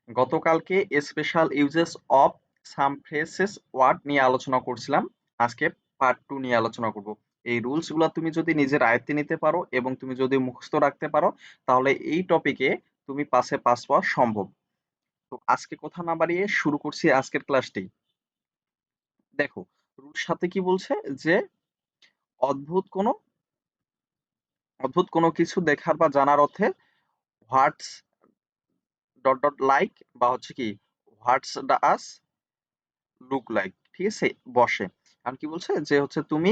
গতকালকে special uses of some phrases word নিয়ে আলোচনা করছিলাম। আজকে পার্ট 2 নিয়ে আলোচনা করব। এই রুলস গুলা তুমি যদি নিজের আয়ত্তে নিতে পারো এবং তুমি যদি মুখস্থ রাখতে পারো, তাহলে এই টপিকে তুমি পাসে পাস পাওয়া সম্ভব। তো আজকে কথা না বাড়িয়ে শুরু করছি আজকের ক্লাসটি। দেখো, রুলস সাথে কি বলছে যে অদ্ভুত কোনো অদ্ভুত কোনো কিছু দেখার বা জানার অর্থে হোয়াটস ডট ডট লাইক বা হচ্ছে কি হোয়াটস ডাস লুক লাইক, ঠিক আছে, বসে। কারণ কি বলছে যে হচ্ছে তুমি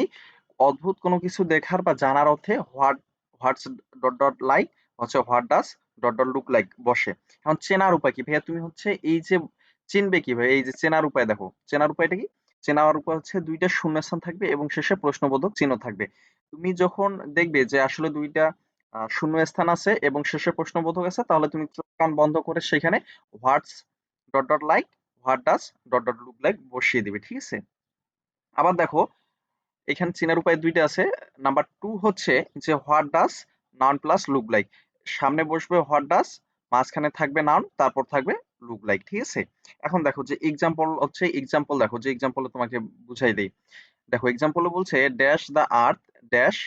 অদ্ভুত কোনো কিছু দেখার বা জানার অর্থে হোয়াটস ডট ডট লাইক হচ্ছে what does dot dot look like বসে। এখন চেনার উপায় কি ভাইয়া? তুমি হচ্ছে এই যে চিনবে কি ভাই? এই যে চেনার উপায়, দেখো চেনার উপায়টা কি? চেনার উপায় হচ্ছে দুইটা শূন্যস্থান থাকবে এবং শেষে প্রশ্নবোধক চিহ্ন থাকবে। তুমি যখন দেখবে যে আসলে দুইটা শূন্য স্থান আছে এবং শেষে প্রশ্নবোধক আছে, তাহলে তুমি চোখ কান বন্ধ করে সেখানে what's dot dot like what does dot dot look like বসিয়ে দিবে, ঠিক আছে। আবার দেখো, এখানে চেনার উপায় দুইটা আছে। নাম্বার টু হচ্ছে যে what does noun plus look like, সামনে বসবে হোয়াট ডাজ, মাঝখানে থাকবে নাউন, তারপর থাকবে লুক লাইক, ঠিক আছে। এখন দেখো যে এক্সাম্পল হচ্ছে, এক্সাম্পল দেখো যে এক্সাম্পলে তোমাকে বুঝাই দেই। দেখো এক্সাম্পলে বলছে dash the earth dash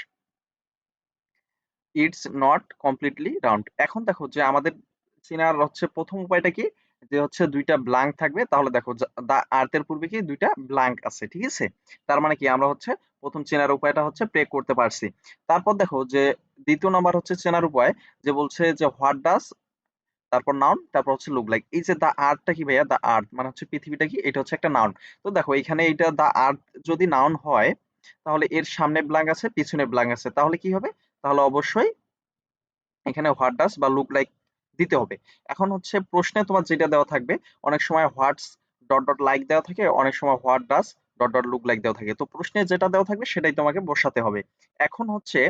it's not completely round. এখন দেখো যে আমাদের চেনার হচ্ছে প্রথম উপায়টা কি, যে হচ্ছে দুইটা ব্ল্যাঙ্ক থাকবে। তাহলে দেখো দা আর্থের পূর্বে কি দুইটা ব্ল্যাঙ্ক আছে, ঠিক আছে। তার মানে কি আমরা হচ্ছে প্রথম চেনার উপায়টা হচ্ছে প্রে করতে পারছি। তারপর দেখো যে দ্বিতীয় নাম্বার হচ্ছে চেনার উপায়, যে বলছে যে হোয়াট ডাজ, তারপর নাউন, তারপর হচ্ছে লুক লাইক। এই যে দা আর্থটা কি ভাইয়া? দা আর্থ মানে হচ্ছে পৃথিবীটা কি? এটা হচ্ছে একটা নাউন। তো দেখো এখানে এইটা দা আর্থ যদি নাউন হয়, তাহলে এর সামনে ব্ল্যাঙ্ক আছে, পিছনে ব্ল্যাঙ্ক আছে, তাহলে কি হবে? তাহলে অবশ্যই এখানে হোয়াট ডাজ বা লুক লাইক দিতে হবে। এখন হচ্ছে প্রশ্নে তোমার যেটা দেওয়া থাকবে, অনেক সময় হোয়াটস ডট ডট লাইক দেওয়া থাকে, অনেক সময় what does dot dot look like দেওয়া থাকে। তো প্রশ্নে যেটা দেওয়া থাকবে সেটাই তোমাকে বসাতে হবে। এখন হচ্ছে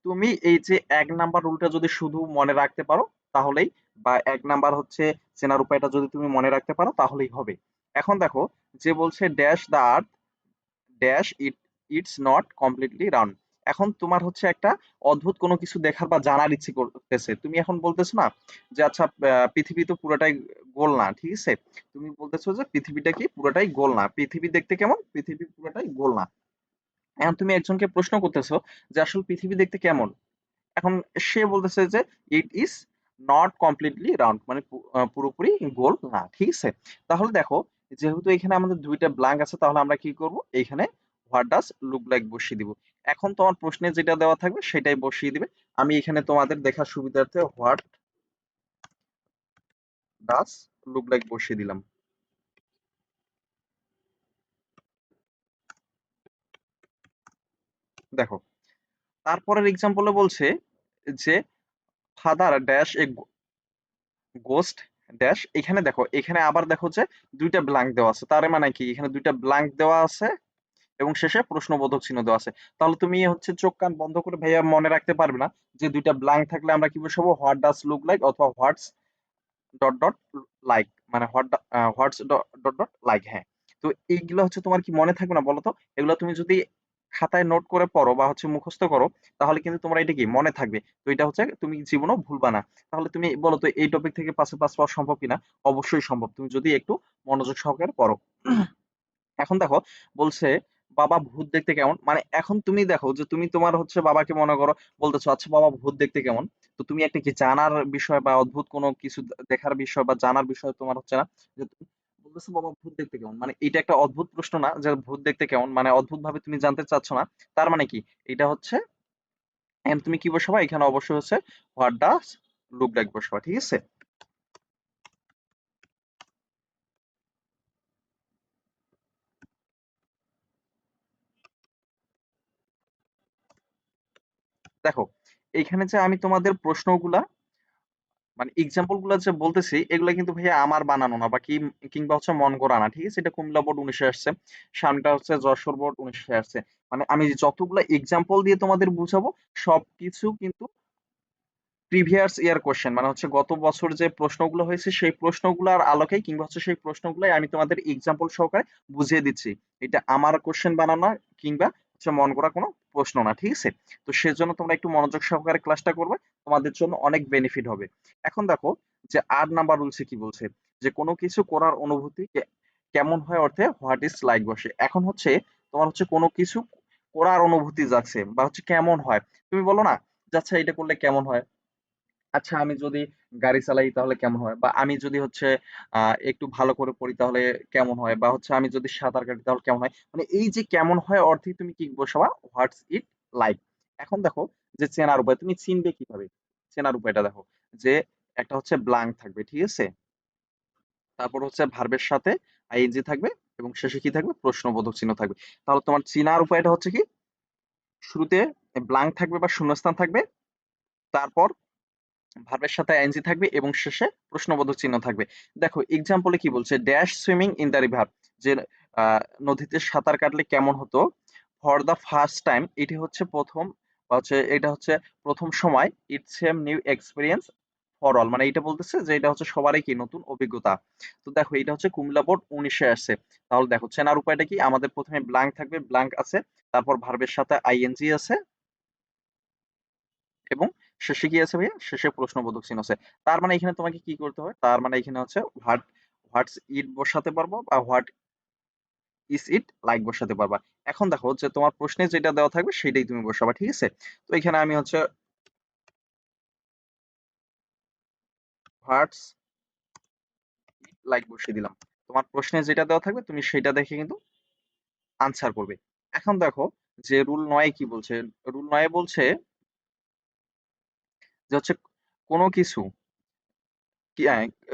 তুমি এই যে এক নাম্বার রুলটা যদি শুধু মনে রাখতে পারো তাহলেই, বা এক নাম্বার হচ্ছে চেনার উপায়টা যদি তুমি মনে রাখতে পারো তাহলেই হবে। এখন দেখো যে বলছে dash the earth dash it's not completely round. এখন তোমার হচ্ছে একটা অদ্ভুত কোনো কিছু দেখার বা জানার ইচ্ছে করতেছে। তুমি এখন বলতেছো না যে আচ্ছা পৃথিবী তো পুরোটাই গোল না, ঠিক আছে। তুমি বলতেছো যে পৃথিবীটা কি পুরোটাই গোল না, পৃথিবী দেখতে কেমন, পৃথিবী পুরোটাই গোল না। এখন তুমি একজনকে প্রশ্ন করতেছো যে আসলে পৃথিবী দেখতে কেমন। এখন সে বলতেছে যে it is not completely round, মানে পুরোপুরি গোল না, ঠিক আছে। তাহলে দেখো যেহেতু এখানে আমাদের দুইটা ব্ল্যাঙ্ক আছে, তাহলে আমরা কি করব, এইখানে হোয়াট ডাজ লুক লাইক বসিয়ে দিব। এখন তোমার প্রশ্নে যেটা দেওয়া থাকবে সেটাই বসিয়ে দিবে। আমি এখানে তোমাদের দেখার সুবিধার্থে হোয়াট ডাজ লুক লাইক বসিয়ে দিলাম। দেখো তারপরের এক্সাম্পলে বলছে যে father dash a ghost dash. এখানে দেখো, এখানে আবার দেখো যে দুইটা ব্ল্যাঙ্ক দেওয়া আছে, তার মানে কি এখানে দুইটা ব্ল্যাঙ্ক দেওয়া আছে এবং শেষে প্রশ্নবোধক চিহ্ন দেওয়া আছে। তাহলে তুমি হচ্ছে চোখ কান বন্ধ করে ভাইয়া মনে রাখতে পারবে না যে দুইটা ব্ল্যাঙ্ক থাকলে আমরা কি বসাবো, হোয়াট ডাজ লুক লাইক অথবা হোয়াটস ডট ডট লাইক, মানে হোয়াটস ডট ডট লাইক। হ্যাঁ, তো এইগুলো হচ্ছে তোমার কি মনে থাকবে না বলো তো? এগুলো তুমি যদি খাতায় নোট করে পড়ো বা হচ্ছে মুখস্থ করো, তাহলে কিন্তু তোমার এটা কি মনে থাকবে। তো এটা হচ্ছে তুমি জীবনেও ভুলবা না। তাহলে তুমি বলো তো এই টপিক থেকে পাশে পাস পাওয়া সম্ভব কিনা? অবশ্যই সম্ভব, তুমি যদি একটু মনোযোগ সহকারে পড়ো। এখন দেখো বলছে বাবা ভূত দেখতে কেমন। মানে এখন তুমি দেখো যে তুমি তোমার হচ্ছে বাবাকে মনে করো, বলতেছো আচ্ছা বাবা ভূত দেখতে কেমন। তো তুমি একটা কি জানার বিষয় বা অদ্ভুত কোনো কিছু দেখার বিষয় বা জানার বিষয় তোমার হচ্ছে না, যে তুমি বলতেছো বাবা ভূত দেখতে কেমন, মানে এটা একটা অদ্ভুত প্রশ্ন না যে ভূত দেখতে কেমন, মানে অদ্ভুত ভাবে তুমি জানতে চাচ্ছ না। তার মানে কি এটা হচ্ছে, এখানে তুমি কি বসাবা, এখানে অবশ্যই হচ্ছে হোয়াট ডাজ লুক লাইক বসাবা, ঠিক আছে। দেখো এইখানে যে আমি তোমাদের প্রশ্নগুলা মানে এক্সাম্পল গুলা যে বলতেছি, এগুলা কিন্তু ভাইয়া আমার বানানো না বা কিংবা হচ্ছে মন গড়া না, ঠিক আছে। এটা কুমিল্লা বোর্ড 19 আসছে, সামনেটা হচ্ছে যশোর বোর্ড 19 আসছে। মানে আমি যে যতগুলা এক্সাম্পল দিয়ে তোমাদের বুঝাবো সবকিছু কিন্তু প্রিভিয়াস ইয়ার কোশ্চেন, মানে হচ্ছে গত বছর যে প্রশ্নগুলো হয়েছে সেই প্রশ্নগুলোর আলোকেই কিংবা হচ্ছে সেই প্রশ্নগুলাই আমি তোমাদের এক্সাম্পল সহকারে বুঝিয়ে দিচ্ছি। এটা আমার কোশ্চেন বানানো না কিংবা হচ্ছে মন করা কোনো প্রশ্ন না, ঠিক আছে। তো সেজন্য তোমরা একটু মনোযোগ সহকারে ক্লাসটা করবে, তোমাদের জন্য অনেক বেনিফিট হবে। এখন দেখো যে ৮ নাম্বার রুলসে কি বলছে যে কোনো কিছু করার অনুভূতি কেমন হয় অর্থে হোয়াট ইজ লাইক বসে। এখন হচ্ছে তোমার হচ্ছে কোনো কিছু করার অনুভূতি জাগছে বা হচ্ছে কেমন হয়। তুমি বলো না যে আচ্ছা এটা করলে কেমন হয়? আচ্ছা আমি যদি গাড়ি চালাই তাহলে কেমন হয়? বা আমি যদি হচ্ছে একটু ভালো করে পড়ি তাহলে কেমন হয়? বা হচ্ছে আমি যদি সাঁতার কাটি তাহলে কেমন হয়? মানে এই যে কেমন হয় অর্থেই তুমি কি বসাবা? হোয়াটস ইট লাইক। এখন দেখো যে চেনার উপায় তুমি চিনবে কিভাবে? চেনার উপায়টা দেখো যে একটা হচ্ছে ব্ল্যাঙ্ক থাকবে, ঠিক আছে? তারপর হচ্ছে ভার্বের সাথে আইএনজি থাকবে এবং শেষে কি থাকবে? প্রশ্নবোধক চিহ্ন থাকবে। তাহলে তোমার চিনার উপায়টা হচ্ছে কি? শুরুতে ব্ল্যাঙ্ক থাকবে বা শূন্যস্থান থাকবে। তারপর ভার্বের সাথে আইএনজি থাকবে এবং শেষে প্রশ্নবোধক চিহ্ন থাকবে। দেখো এক্সাম্পলে কি বলছে dash swimming in the river যে নদীতে সাঁতার কাটলে কেমন হতো ফর দ্য ফার্স্ট টাইম এটি হচ্ছে প্রথম বা হচ্ছে এটা হচ্ছে প্রথম সময় it's same new experience for all মানে এটা বলতেছে যে এটা হচ্ছে সবারই কি নতুন অভিজ্ঞতা। তো দেখো এটা হচ্ছে কুমিল্লা বোর্ড 1900 আসছে। তাহলে দেখো চেনার উপায়টা কি আমাদের প্রথমে ব্ল্যাঙ্ক থাকবে ব্ল্যাঙ্ক আছে তারপর ভার্বের সাথে আইএনজি আছে এবং শেষে কি আছে ভাইয়া? শেষে প্রশ্নবোধক চিহ্ন আছে। তার মানে এখানে তোমাকে কি করতে হবে? তার মানে এখানে হচ্ছে হোয়াটস ইট বসাতে পারবো বা হোয়াট ইজ ইট লাইক বসাতে পারবা। এখন দেখো যে তোমার প্রশ্নে যেটা দেওয়া থাকবে সেটাই তুমি বসাবা, ঠিক আছে? তো এখানে আমি হচ্ছে হোয়াটস ইট লাইক বসিয়ে দিলাম। তোমার প্রশ্নে যেটা দেওয়া থাকবে তুমি সেটা দেখে কিন্তু আনসার করবে। এখন দেখো যে রুল ৯ কি বলছে? রুল ৯ বলছে যে হচ্ছে কোনো কিছু কি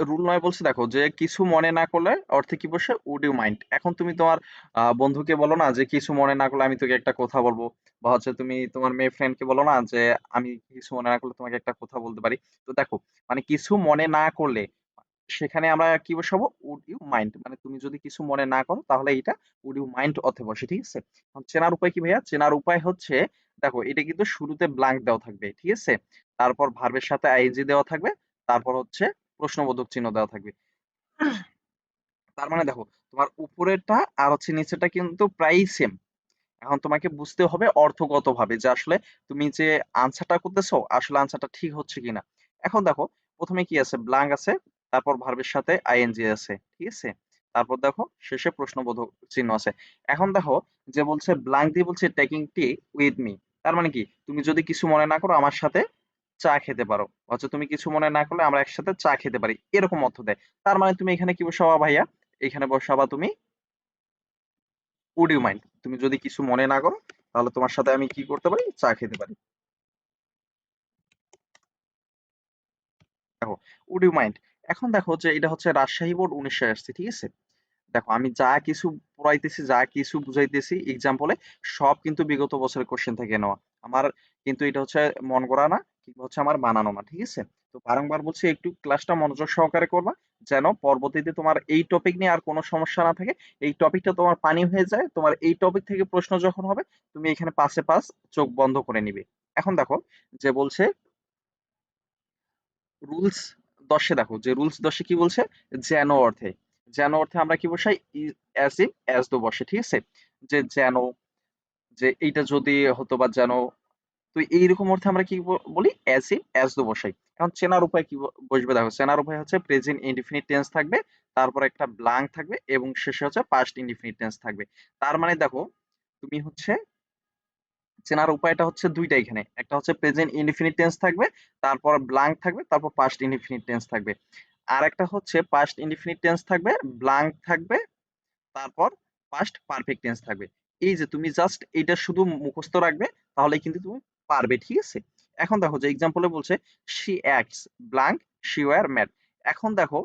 রুল নয় বলছে দেখো যে কিছু মনে না করলে অর্থে কি বসে উড ইউ মাইন্ড এখন তুমি তোমার বন্ধুকে বলো না যে কিছু মনে না করলে আমি তোকে একটা কথা বলবো বা হচ্ছে তুমি তোমার মেয়ে ফ্রেন্ডকে বলো না যে আমি কিছু মনে না করলে তোমাকে একটা কথা বলতে পারি তো দেখো মানে কিছু মনে না করলে সেখানে আমরা কি বসাবো উড ইউ মাইন্ড মানে তুমি যদি কিছু মনে না করো তাহলে এটা উড ইউ মাইন্ড অর্থে বসে ঠিক আছে এখন চেনার উপায় কি ভাইয়া চেনার উপায় হচ্ছে দেখো এটা কিন্তু শুরুতে ব্ল্যাঙ্ক দেওয়া থাকবে ঠিক আছে তারপর ভার্বের সাথে আইএনজি দেওয়া থাকবে তারপর হচ্ছে প্রশ্নবোধক চিহ্ন দেওয়া থাকবে তার মানে দেখো তোমার উপরেরটা আর হচ্ছে নিচেরটা কিন্তু প্রায় সেম এখন তোমাকে বুঝতে হবে অর্থগতভাবে যে আসলে তুমি যে আনসারটা করতেছো আসলে আনসারটা ঠিক হচ্ছে কিনা এখন দেখো প্রথমে কি আছে ব্ল্যাঙ্ক আছে তারপর ভার্বের সাথে আইএনজি আছে ঠিক আছে তারপর দেখো শেষে প্রশ্নবোধক চিহ্ন আছে এখন দেখো যে বলছে ব্ল্যাঙ্ক দিয়ে বলছে টেকিং টি উইথ মি তার মানে কি তুমি যদি কিছু মনে না করো আমার সাথে চা খেতে পারো অথচ তুমি কিছু মনে না করলে আমরা একসাথে চা খেতে পারি এরকম অর্থ দেয় তার মানে তুমি এখানে কি বসাবা ভাইয়া এখানে বসাবা তুমি উড ইউ মাইন্ড তুমি যদি কিছু মনে না করো তাহলে তোমার সাথে আমি কি করতে পারি চা খেতে পারি দেখো উড ইউ মাইন্ড এখন দেখো যে এটা হচ্ছে রাজশাহী বোর্ড 1900 আসছে ঠিক আছে দেখো আমি যা কিছু পড়াইতেছি যা কিছু বুঝাইতেছি এক্সাম্পলে সব কিন্তু বিগত বছরের কোশ্চেন থেকে নেওয়া আমার কিন্তু এটা হচ্ছে মন করা না কিংবা হচ্ছে আমার বানানো না ঠিক আছে তো বারংবার বলছি একটু ক্লাসটা মনোযোগ সহকারে করবা যেন পরবর্তীতে তোমার এই টপিক নিয়ে আর কোনো সমস্যা না থাকে এই টপিকটা তোমার পানি হয়ে যায় তোমার এই টপিক থেকে প্রশ্ন যখন হবে তুমি এখানে পাশে পাস চোখ বন্ধ করে নিবে এখন দেখো যে বলছে রুলস 10 দেখো যে রুলস 10 কি বলছে যেন অর্থে যেন অর্থে আমরা কি বসাই অ্যাজ ইন অ্যাজ দো বসে ঠিক আছে যে যেন যে এইটা যদি হতো বা যেন তো এইরকম অর্থে আমরা কি বলি অ্যাজ ইন অ্যাজ দো বসাই এখন চেনার উপায় কি বসবে দেখো চেনার উপায় হচ্ছে প্রেজেন্ট ইনডিফিনিট টেন্স থাকবে তারপর একটা ব্ল্যাঙ্ক থাকবে এবং শেষে হচ্ছে পাস্ট ইনডিফিনিট টেন্স থাকবে তার মানে দেখো তুমি হচ্ছে চেনার উপায়টা হচ্ছে দুইটা এখানে একটা হচ্ছে প্রেজেন্ট ইনডিফিনিট টেন্স থাকবে তারপর ব্ল্যাঙ্ক থাকবে তারপর পাস্ট ইনডিফিনিট টেন্স থাকবে আর একটা হচ্ছে পাস্ট ইনডিফিনিট টেন্স থাকবে ব্ল্যাঙ্ক থাকবে তারপর পাস্ট পারফেক্ট টেন্স থাকবে এই যে তুমি জাস্ট এটা শুধু মুখস্থ রাখবে তাহলে কিন্তু তুমি পারবে ঠিক আছে এখন দেখো যে এক্সাম্পলে বলছে she acts blank she were mad এখন দেখো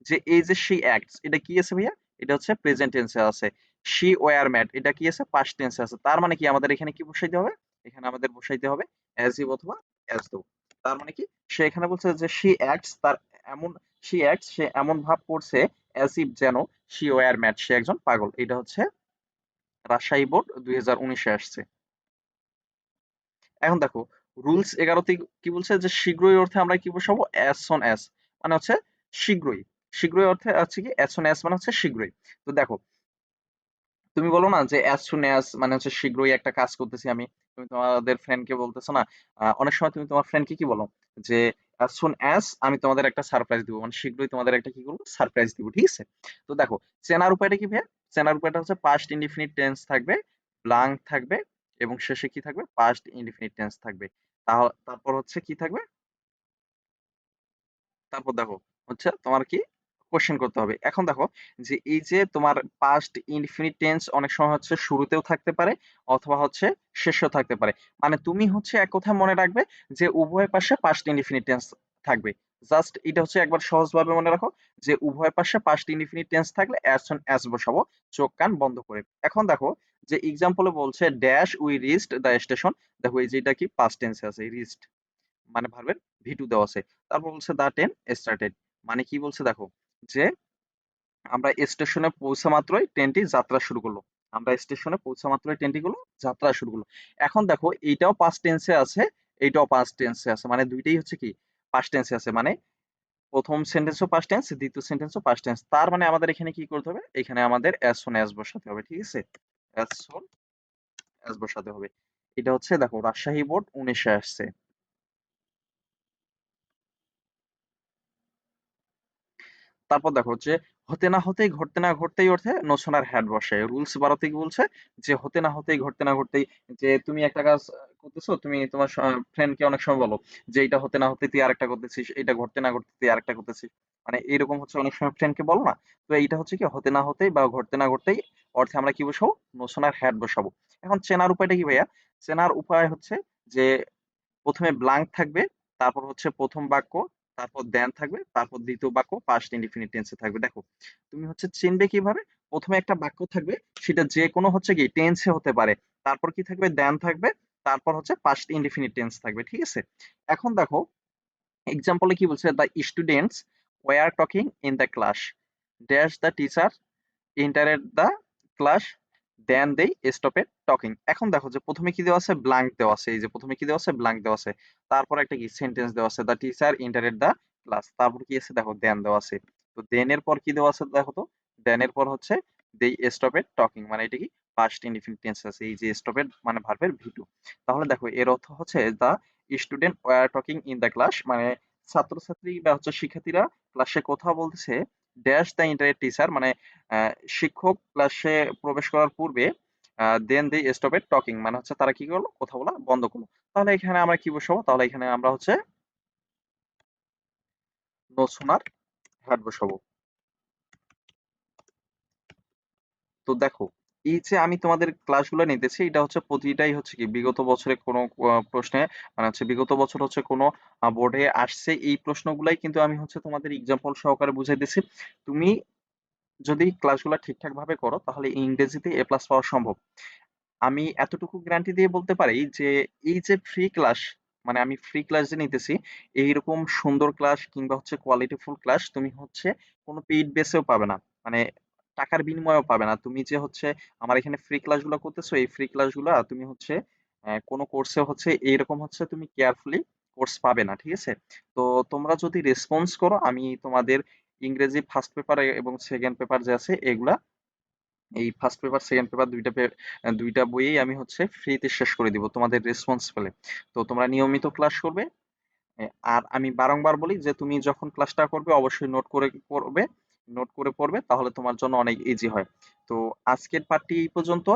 যে এই যে শি অ্যাক্টস এটা কি আছে ভাইয়া এটা হচ্ছে প্রেজেন্ট টেন্সে আছে শি ওয়্যার ম্যাড এটা কি আছে পাস্ট টেন্সে আছে তার মানে কি আমাদের এখানে কি বসাইতে হবে এখানে আমাদের বসাইতে হবে অ্যাজ ইভ অথবা অ্যাজ দো তার মানে কি সে এখানে বলছে যে শি অ্যাক্টস তার এমন শি অ্যাক্টস সে এমন ভাব করছে অ্যাজ ইফ যেন শি ওয়্যার ম্যাড সে একজন পাগল এটা হচ্ছে রাজশাহী বোর্ড 2019 এ আসছে এখন দেখো রুলস 11 তে কি বলছে যে শীঘ্রই অর্থে আমরা কি বসাবো অ্যাজ সুন অ্যাজ মানে হচ্ছে শীঘ্রই শীঘ্রই অর্থে আছে কি অ্যাজ সুন অ্যাজ মানে হচ্ছে শীঘ্রই তো দেখো তুমি বলো না যে অ্যাজ সুন অ্যাজ মানে হচ্ছে শীঘ্রই একটা কাজ করতেছি আমি তুমি তোমাদের ফ্রেন্ডকে বলতেছো না অনেক সময় তুমি তোমার ফ্রেন্ডকে কি বলো যে সুন অ্যাজ আমি তোমাদের একটা সারপ্রাইজ দিব, মানে শীঘ্রই তোমাদের একটা কি করবো, সারপ্রাইজ দিব, ঠিক আছে? তো দেখো, চেনার উপায়টা কি ভাইয়া? চেনার উপায়টা হচ্ছে পাস্ট ইনডিফিনিট টেন্স থাকবে, ব্লাঙ্ক থাকবে, এবং শেষে কি থাকবে, পাস্ট ইনডিফিনিট টেন্স থাকবে। তারপর হচ্ছে কি থাকবে, তারপর দেখো হচ্ছে তোমার কি কোশ্চেন করতে হবে। এখন দেখো যে এই যে তোমার পাস্ট ইনফিনিট টেন্স অনেক সময় হচ্ছে শুরুতেও থাকতে পারে অথবা হচ্ছে শেষেও থাকতে পারে। মানে তুমি হচ্ছে এক কথা মনে রাখবে যে উভয় পাশে পাস্ট ইনডিফিনিট টেন্স থাকবে। জাস্ট এটা হচ্ছে একবার সহজভাবে মনে রাখো যে উভয় পাশে পাস্ট ইনডিফিনিট টেন্স থাকলে অ্যাজ সুন অ্যাজ বসাবো, চোখ কান বন্ধ করে। এখন দেখো যে এক্সাম্পলে বলছে dash we reached the station. দেখো এই যে এটা কি পাস্ট টেন্সে আছে, রিচড মানে ভার্বের ভি2 দেওয়া আছে। তারপর বলছে দা ট্রেন স্টার্টেড, মানে কি বলছে দেখো যে আমরা স্টেশনে পৌঁছা মাত্রই ট্রেনটি যাত্রা শুরু করলো। আমরা স্টেশনে পৌঁছা মাত্রই ট্রেনটি গুলো যাত্রা শুরু করলো। এখন দেখো এইটাও পাস্ট টেন্সে আছে, এইটাও পাস্ট টেন্সে আছে, মানে দুইটাই হচ্ছে কি পাস্ট টেন্সে আছে। মানে প্রথম সেন্টেন্সও পাস্ট টেন্স, দ্বিতীয় সেন্টেন্সও পাস্ট টেন্স। তার মানে আমাদের এখানে কি করতে হবে, এখানে আমাদের অ্যাজ সুন অ্যাজ বসাতে হবে, ঠিক আছে? অ্যাজ সুন অ্যাজ বসাতে হবে। এটা হচ্ছে দেখো রাজশাহী বোর্ড 19-এ আসছে। তারপর দেখো যে হতে না হতেই ঘটতে না ঘটতেই ওঠে নোশনার হ্যাট বসে। রুলস 12 কি বলছে যে হতে না হতেই ঘটতে না ঘটতেই, যে তুমি একটা কাজ করতেছো, তুমি তোমার ফ্রেন্ডকে অনেক সময় বলো যে এটা হতে না হতে তুই আরেকটা করতেছিস, এটা ঘটতে না ঘটতে তুই আরেকটা করতেছিস, মানে এরকম হচ্ছে অনেক সময় ফ্রেন্ডকে বলো না? তো এইটা হচ্ছে কি হতে না হতেই বা ঘটতে না ঘটতেই অর্থে আমরা কি বসাবো, নোশনার হ্যাট বসাবো। এখন চেনার উপায়টা কি ভাইয়া? চেনার উপায় হচ্ছে যে প্রথমে ব্লাঙ্ক থাকবে, তারপর হচ্ছে প্রথম বাক্য, তারপর দেন থাকবে, তারপর দ্বিতীয় বাক্য পাস্ট ইনডিফিনিট টেন্সে থাকবে। দেখো তুমি হচ্ছে চিনবে কিভাবে, প্রথমে একটা বাক্য থাকবে, সেটা যে কোনো হচ্ছে কি টেন্সে হতে পারে, তারপর কি থাকবে, দেন থাকবে, তারপর হচ্ছে পাস্ট ইনডিফিনিট টেন্স থাকবে, ঠিক আছে? এখন দেখো এক্সাম্পলে কি বলছে, the students were talking in the class, dash the teacher entered the class, then they stopped talking. এখন দেখো যে প্রথমে কি দেওয়া আছে, ব্ল্যাঙ্ক দেওয়া আছে, এই যে প্রথমে কি দেওয়া আছে, ব্ল্যাঙ্ক দেওয়া আছে। তারপর একটা কি সেন্টেন্স দেওয়া আছে, the teacher entered the class, তারপর কি আছে দেখো দেন দেওয়া আছে। তো দেন এর পর কি দেওয়া আছে দেখো তো, দেন এর পর হচ্ছে দেই স্টপেড টকিং, মানে এটা কি পাস্ট ইনডিফিনিট টেন্স আছে, এই যে স্টপেড মানে ভার্বের ভি2। তাহলে দেখো এর অর্থ হচ্ছে the student war talking in the class, মানে ছাত্রছাত্রী বা হচ্ছে শিক্ষার্থীরা ক্লাসে কথা বলতেছে, ড্যাশ দ্য ইন্টারেক্ট টিচার মানে শিক্ষক ক্লাসে প্রবেশ করার পূর্বে, দেন দে স্টপেড টকিং মানে হচ্ছে তারা কি করলো, কথা বলা বন্ধ করলো। তাহলে এখানে আমরা কি বসাবো, তাহলে এখানে আমরা হচ্ছে নো সুনার হ্যাড বসাবো। তো দেখো এই যে আমি তোমাদের ক্লাসগুলো নিতেছি, এটা হচ্ছে প্রতিটাই হচ্ছে কি বিগত বছরে কোনো প্রশ্নে, মানে হচ্ছে বিগত বছর হচ্ছে কোনো বোর্ডে আসছে এই প্রশ্নগুলাই কিন্তু আমি হচ্ছে তোমাদের এক্সাম্পল সহকারে বুঝাইতেছি। তুমি যদি ক্লাসগুলো ঠিকঠাক ভাবে করো তাহলে ইংরেজিতে এ প্লাস পাওয়া সম্ভব। আমি এতটুকু গ্যারান্টি দিয়ে বলতে পারি যে এই যে ফ্রি ক্লাস, মানে আমি ফ্রি ক্লাস যে নিতেছি, এইরকম সুন্দর ক্লাস কিংবা হচ্ছে কোয়ালিটিফুল ক্লাস তুমি হচ্ছে কোনো পেইড বেসেও পাবে না, মানে টাকার বিনিময়েও পাবে না। তুমি যে হচ্ছে আমার এখানে ফ্রি ক্লাসগুলো করতেছো, এই ফ্রি ক্লাসগুলো তুমি হচ্ছে কোনো কোর্সে হচ্ছে এইরকম হচ্ছে তুমি কেয়ারফুলি কোর্স পাবে না, ঠিক আছে? তো তোমরা যদি রেসপন্স করো, আমি তোমাদের ইংরেজি ফার্স্ট পেপার এবং সেকেন্ড পেপার যে আছে এগুলা, এই ফার্স্ট পেপার সেকেন্ড পেপার দুইটা বইয়েই আমি হচ্ছে ফ্রিতে শেষ করে দিব তোমাদের রেসপন্স পেলে। তো তোমরা নিয়মিত ক্লাস করবে। আর আমি বারংবার বলি যে তুমি যখন ক্লাসটা করবে অবশ্যই নোট করে করবে, নোট করে পড়বে, তাহলে তোমার জন্য অনেক ইজি হয়। তো আজকের পার্টি এই পর্যন্ত।